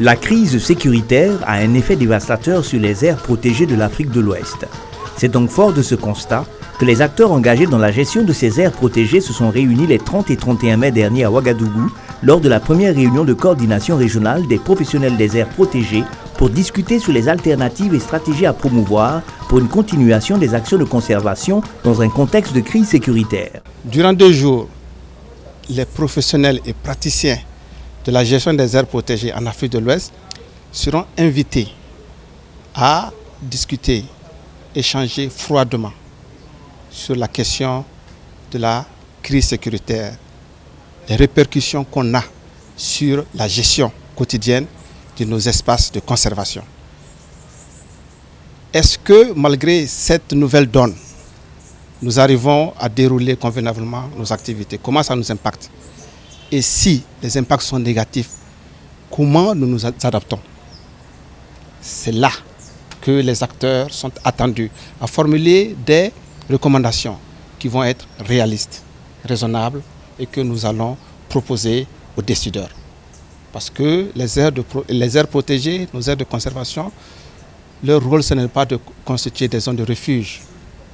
La crise sécuritaire a un effet dévastateur sur les aires protégées de l'Afrique de l'Ouest. C'est donc fort de ce constat que les acteurs engagés dans la gestion de ces aires protégées se sont réunis les 30 et 31 mai dernier à Ouagadougou lors de la première réunion de coordination régionale des professionnels des aires protégées pour discuter sur les alternatives et stratégies à promouvoir pour une continuation des actions de conservation dans un contexte de crise sécuritaire. Durant 2 jours, les professionnels et praticiens de la gestion des aires protégées en Afrique de l'Ouest seront invités à discuter, échanger froidement sur la question de la crise sécuritaire, les répercussions qu'on a sur la gestion quotidienne de nos espaces de conservation. Est-ce que malgré cette nouvelle donne, nous arrivons à dérouler convenablement nos activités? Comment ça nous impacte? Et si les impacts sont négatifs, comment nous nous adaptons? C'est là que les acteurs sont attendus à formuler des recommandations qui vont être réalistes, raisonnables et que nous allons proposer aux décideurs. Parce que les aires protégées, nos aires de conservation, leur rôle ce n'est pas de constituer des zones de refuge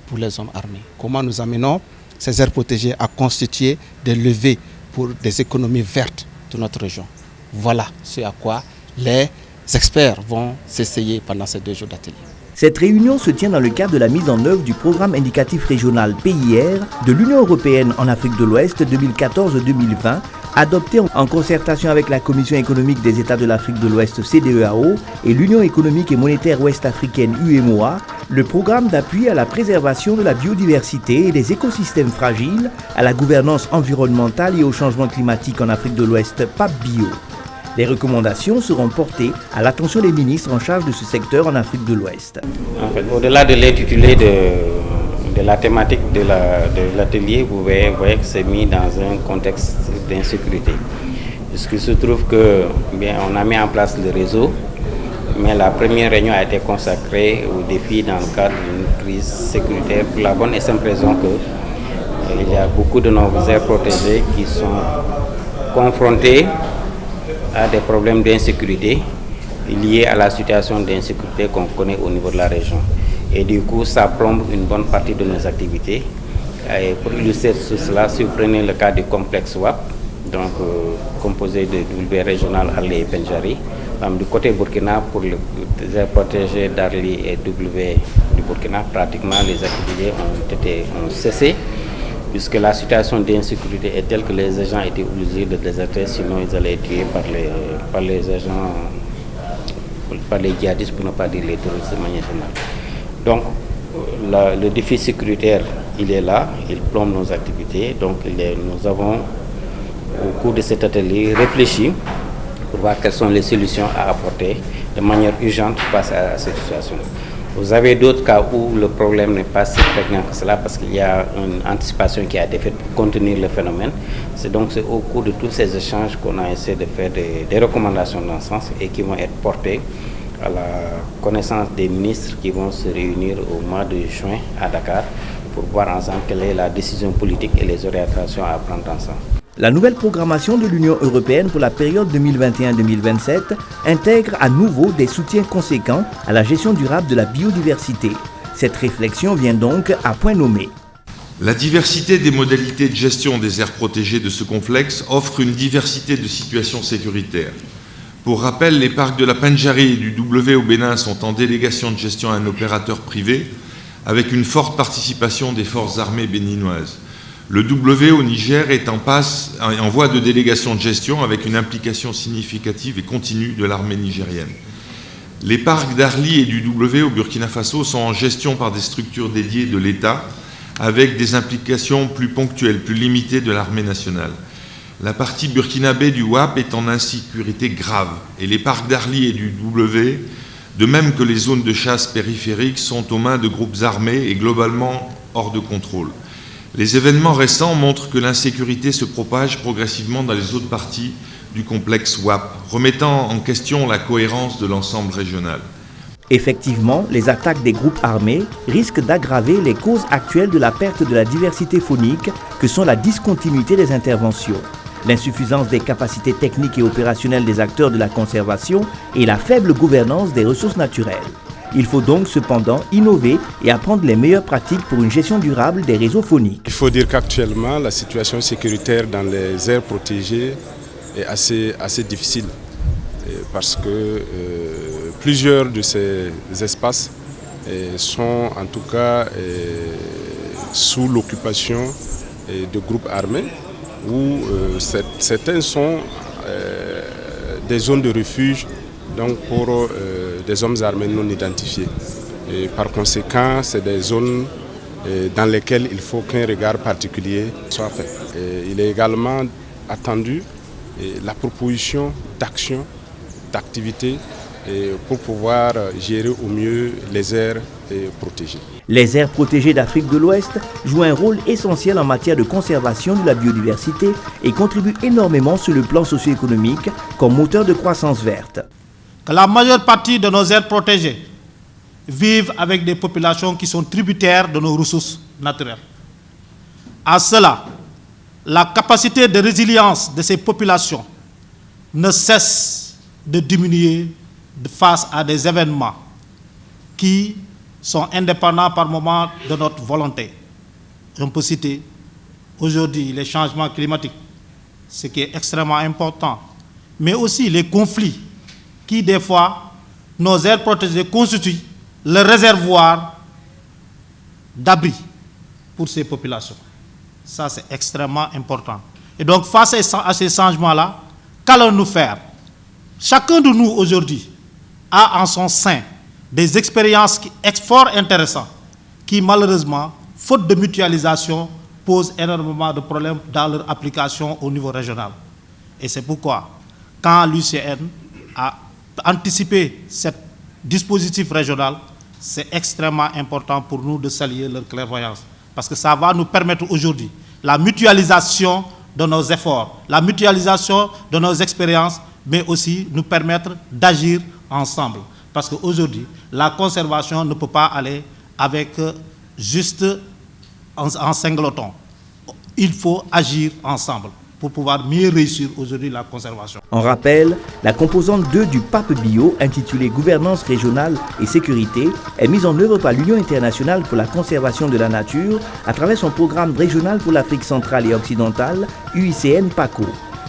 pour les hommes armés. Comment nous amenons ces aires protégées à constituer des leviers pour des économies vertes de notre région? Voilà ce à quoi les experts vont s'essayer pendant ces 2 jours d'atelier. Cette réunion se tient dans le cadre de la mise en œuvre du programme indicatif régional PIR de l'Union européenne en Afrique de l'Ouest 2014-2020, adopté en concertation avec la Commission économique des États de l'Afrique de l'Ouest CEDEAO et l'Union économique et monétaire ouest-africaine UEMOA, le programme d'appui à la préservation de la biodiversité et des écosystèmes fragiles, à la gouvernance environnementale et au changement climatique en Afrique de l'Ouest PAP-BIO. Les recommandations seront portées à l'attention des ministres en charge de ce secteur en Afrique de l'Ouest. En fait, au-delà de l'intitulé de la thématique de l'atelier, vous voyez que c'est mis dans un contexte d'insécurité. Puisqu'il se trouve que on a mis en place le réseau, mais la première réunion a été consacrée aux défis dans le cadre d'une crise sécuritaire pour la bonne et simple raison qu'il y a beaucoup de nos aires protégées qui sont confrontées à des problèmes d'insécurité liés à la situation d'insécurité qu'on connaît au niveau de la région. Et du coup, ça plombe une bonne partie de nos activités. Et pour illustrer cela, si vous prenez le cas du complexe WAP, donc composé de W régional Arli et Pendjari, du côté Burkina, pour les aires protégées d'Arli et W du Burkina, pratiquement les activités ont cessé, puisque la situation d'insécurité est telle que les agents étaient obligés de déserter, sinon ils allaient être tués par les agents, par les djihadistes, pour ne pas dire les terroristes de manière générale. Donc le défi sécuritaire, il est là, il plombe nos activités. Donc nous avons, au cours de cet atelier, réfléchi pour voir quelles sont les solutions à apporter de manière urgente face à cette situation. Vous avez d'autres cas où le problème n'est pas si prégnant que cela parce qu'il y a une anticipation qui a été faite pour contenir le phénomène. C'est au cours de tous ces échanges qu'on a essayé de faire des recommandations dans ce sens et qui vont être portées à la connaissance des ministres qui vont se réunir au mois de juin à Dakar pour voir ensemble quelle est la décision politique et les orientations à prendre ensemble. La nouvelle programmation de l'Union européenne pour la période 2021-2027 intègre à nouveau des soutiens conséquents à la gestion durable de la biodiversité. Cette réflexion vient donc à point nommé. La diversité des modalités de gestion des aires protégées de ce complexe offre une diversité de situations sécuritaires. Pour rappel, les parcs de la Pendjari et du W au Bénin sont en délégation de gestion à un opérateur privé avec une forte participation des forces armées béninoises. Le W au Niger est en voie de délégation de gestion avec une implication significative et continue de l'armée nigérienne. Les parcs d'Arli et du W au Burkina Faso sont en gestion par des structures dédiées de l'État avec des implications plus ponctuelles, plus limitées de l'armée nationale. La partie burkinabé du WAP est en insécurité grave et les parcs d'Arli et du W, de même que les zones de chasse périphériques, sont aux mains de groupes armés et globalement hors de contrôle. Les événements récents montrent que l'insécurité se propage progressivement dans les autres parties du complexe WAP, remettant en question la cohérence de l'ensemble régional. Effectivement, les attaques des groupes armés risquent d'aggraver les causes actuelles de la perte de la diversité faunique que sont la discontinuité des interventions. l'insuffisance des capacités techniques et opérationnelles des acteurs de la conservation et la faible gouvernance des ressources naturelles. Il faut donc cependant innover et apprendre les meilleures pratiques pour une gestion durable des réseaux fauniques. Il faut dire qu'actuellement, la situation sécuritaire dans les aires protégées est assez difficile parce que plusieurs de ces espaces sont en tout cas sous l'occupation de groupes armés où certains sont des zones de refuge donc pour des hommes armés non identifiés. Et par conséquent, c'est des zones dans lesquelles il faut qu'un regard particulier soit fait. Et il est également attendu la proposition d'action, d'activité pour pouvoir gérer au mieux les aires protégées. Les aires protégées d'Afrique de l'Ouest jouent un rôle essentiel en matière de conservation de la biodiversité et contribuent énormément sur le plan socio-économique comme moteur de croissance verte. Que la majeure partie de nos aires protégées vivent avec des populations qui sont tributaires de nos ressources naturelles. À cela, la capacité de résilience de ces populations ne cesse de diminuer face à des événements qui sont indépendants par moment de notre volonté. On peut citer aujourd'hui les changements climatiques, ce qui est extrêmement important, mais aussi les conflits qui, des fois, nos aires protégées constituent le réservoir d'abri pour ces populations. Ça, c'est extrêmement important. Et donc, face à ces changements-là, qu'allons-nous faire? Chacun de nous, aujourd'hui, a en son sein des expériences fort intéressantes qui, malheureusement, faute de mutualisation, posent énormément de problèmes dans leur application au niveau régional. Et c'est pourquoi, quand l'UICN a anticipé ce dispositif régional, c'est extrêmement important pour nous de saluer leur clairvoyance. Parce que ça va nous permettre aujourd'hui la mutualisation de nos efforts, la mutualisation de nos expériences, mais aussi nous permettre d'agir ensemble. Parce qu'aujourd'hui, la conservation ne peut pas aller avec juste en singleton. Il faut agir ensemble pour pouvoir mieux réussir aujourd'hui la conservation. On rappelle, la composante 2 du PAP Bio, intitulée Gouvernance régionale et sécurité, est mise en œuvre par l'Union internationale pour la conservation de la nature à travers son programme régional pour l'Afrique centrale et occidentale, UICN-PACO.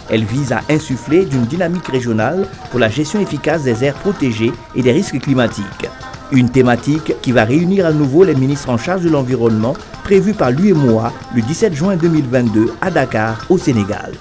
Elle vise à insuffler d'une dynamique régionale pour la gestion efficace des aires protégées et des risques climatiques. Une thématique qui va réunir à nouveau les ministres en charge de l'environnement prévue par l'UEMOA le 17 juin 2022 à Dakar, au Sénégal.